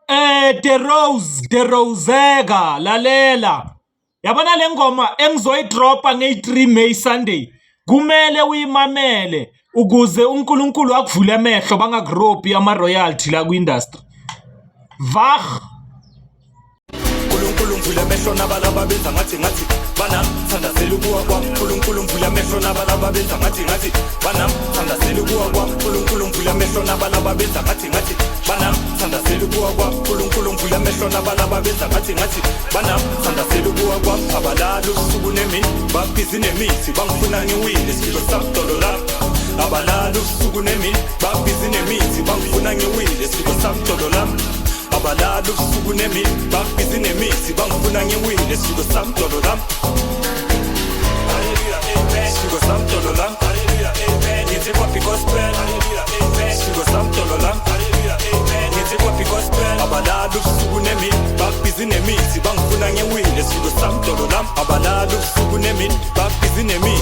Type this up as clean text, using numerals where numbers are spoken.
The Rosega lalela. Yabona le ngoma engizoyidropa nge-3 May Sunday. Kumele uyimamele ukuze uNkulunkulu akuvule amehlo bangakurobhi ama-royalty la ku-industry. Vach. uNkulunkulu mvula amehlo nabalaba benza ngathi banami thandazela ukuwa kwami uNkulunkulu mvula amehlo nabalaba benza ngathi banami thandazela ukuwa kwami uNkulunkulu mvula amehlo nabalaba benza ngathi banami thandazela ukuwa kwami uNkulunkulu mvula amehlo nabalaba benza ngathi banami thandazela ukuwa kwami abalala usuku nemini babhizi nemithi bangifuna ngiwile silo samdolo la abalala usuku nemini babhizi nemithi bangifuna ngiwile silo samdolo la abalala usuku nemini babhizi nemithi bangifuna ngiwile silo samdolo la hallelujah amen silo samdolo la hallelujah amen ngithi kwapi gospel hallelujah amen silo samdolo la hallelujah amen ngithi kwapi gospel abalala usuku nemini babhizi nemithi bangifuna ngiwile silo samdolo la abalala usuku nemini babhizi nemithi